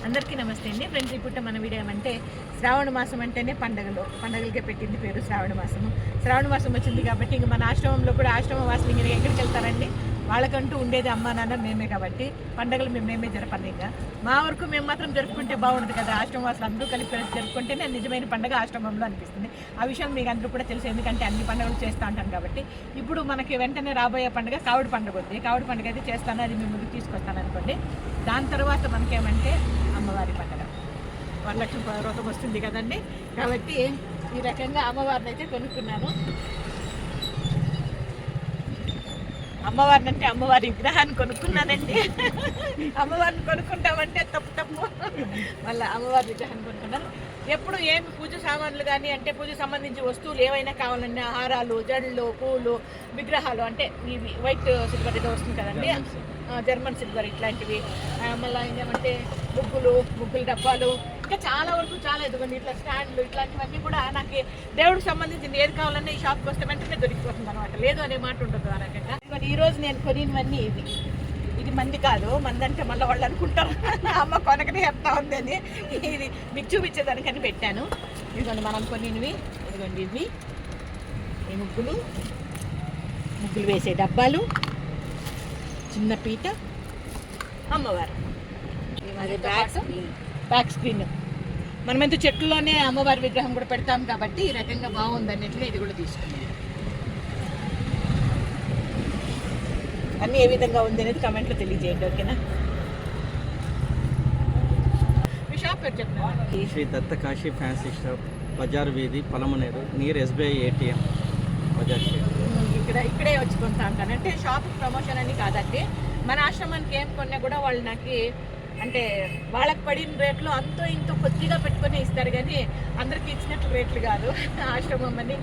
అందరికీ నమస్తే అండి ఫ్రెండ్స్. ఇప్పుడు మన వీడియో ఏమంటే శ్రావణ మాసం అంటేనే పండగలకే పెట్టింది పేరు శ్రావణ మాసము. శ్రావణ మాసం వచ్చింది కాబట్టి ఇంక మన ఆశ్రమంలో కూడా ఆశ్రమ వాసులు ఇంక ఎక్కడికి వెళ్తారండి, వాళ్ళకంటూ ఉండేది అమ్మా నాన్న మేమే కాబట్టి పండగలు మేమే జరపండి. ఇంకా మా వరకు మేము మాత్రం జరుపుకుంటే బాగుంటుంది కదా, ఆశ్రమ వాసులు అందరూ కలిపి జరుపుకుంటేనే నిజమైన పండుగ ఆశ్రమంలో అనిపిస్తుంది. ఆ విషయం మీకు అందరూ కూడా తెలుసు, ఎందుకంటే అన్ని పండుగలు చేస్తూ ఉంటాను కాబట్టి. ఇప్పుడు మనకి వెంటనే రాబోయే పండుగ కావుడు పండుగ ఉంది. కావుడు పండుగ అయితే చేస్తాను, అది మీ ముందుకు తీసుకొస్తాను అనుకోండి. దాని తర్వాత మనకేమంటే అమ్మవారి పండుగ, వరలక్ష్మి వ్రతం వస్తుంది కదండి. కాబట్టి ఈ రకంగా అమ్మవారిని అయితే కొనుక్కున్నాను. అమ్మవారిని అంటే అమ్మవారి విగ్రహాన్ని కొనుక్కున్నానండి. అమ్మవారిని కొనుక్కుంటామంటే తప్పు మళ్ళీ అమ్మవారి విగ్రహాన్ని కొనుక్కున్నాను. ఎప్పుడు ఏమి పూజ సామాన్లు కానీ అంటే పూజ సంబంధించి వస్తువులు ఏవైనా కావాలన్నా హారాలు, జడలు, పూలు, విగ్రహాలు అంటే ఇవి వైట్ సిల్వర్ ఏదో వస్తుంది కదండి, జర్మన్ సిల్వర్ ఇట్లాంటివి, మళ్ళీ ఏమంటే ముగ్గులు డబ్బాలు, ఇంకా చాలా వరకు చాలా ఎదుగుండి ఇట్లా స్టాండ్లు ఇట్లాంటివన్నీ కూడా నాకు దేవుడికి సంబంధించిన ఏది కావాలన్నా ఈ షాప్కి వస్తే వెంటనే దొరికిపోతుంది అనమాట. లేదు అనే మాట ఉండదు ఆ రకంగా. ఈరోజు నేను కొనినవన్నీ ఇది మంది కాదు, మందంటే మళ్ళీ వాళ్ళు అనుకుంటారు అమ్మ కొనకనే చెప్తా ఉందని. ఇది మీకు చూపించేదానికని పెట్టాను. ఇదిగోండి మనం కొనినవి, ఇదిగోండి ఇవి ఈ ముగ్గులు వేసే డబ్బాలు, చిన్న పీట, అమ్మవారు, అది బ్యాక్ స్క్రీన్. మనమైతే చెట్లలోనే అమ్మవారి విగ్రహం కూడా పెడతాం కాబట్టి ఈ రకంగా బాగుంది అన్నట్లు ఇది కూడా తీసుకున్నాం. అన్నీ ఏ విధంగా ఉంది అనేది కమెంట్లో తెలియజేయండి, ఓకేనా? మీ షాప్ పేరు చెప్తాను. Shri Datta Kashi fancy shop, bazaar వీధి, Palamaner, near SBI ATM, bazaar street. ఇక్కడే వచ్చి కొంటా ఉంటాను. అంటే షాప్ ప్రమోషన్ అని కాదండి, మన ఆశ్రమానికి ఏం కొన్నా కూడా వాళ్ళు నాకు అంటే వాళ్ళకి పడిన రేట్లు అంతో ఇంతో కొద్దిగా పెట్టుకొని ఇస్తారు, కానీ అందరికి ఇచ్చినట్లు రేట్లు కాదు. ఆశ్రమం అని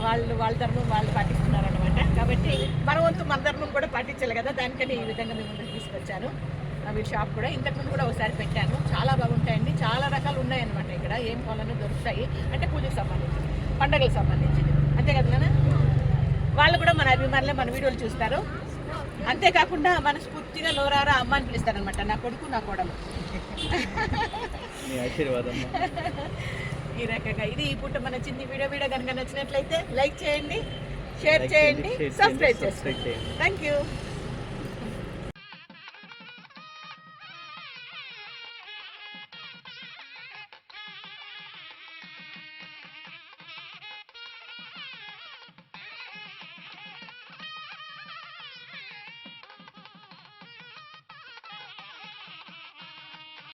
వాళ్ళ ధర్మం వాళ్ళు పాటిస్తున్నారు అనమాట. కాబట్టి మన వంతు మన ధర్మం కూడా పాటించాలి కదా, దానికని ఈ విధంగా మేము ముందుకు తీసుకొచ్చాను. వీళ్ళ షాప్ కూడా ఇంతకుముందు కూడా ఒకసారి పెట్టాను, చాలా బాగుంటాయండి. చాలా రకాలు ఉన్నాయన్నమాట ఇక్కడ, ఏం కావాలన్నా దొరుకుతాయి. అంటే పూజకు సంబంధించి, పండుగలకు సంబంధించింది, అంతే కదా నాన్న? వాళ్ళు కూడా మన అభిమానులే మన వీడియోలు చూస్తారు. అంతేకాకుండా మనస్ఫూర్తిగా నోరారా అమ్మ అని పిలుస్తారనమాట, నా కొడుకు నా కోడలు. ఈ రకంగా ఇది ఈ పూట మన చిన్ని వీడియో కనుక నచ్చినట్లయితే లైక్ చేయండి, షేర్ చేయండి, సబ్స్క్రైబ్ చేసుకోండి. Thank you.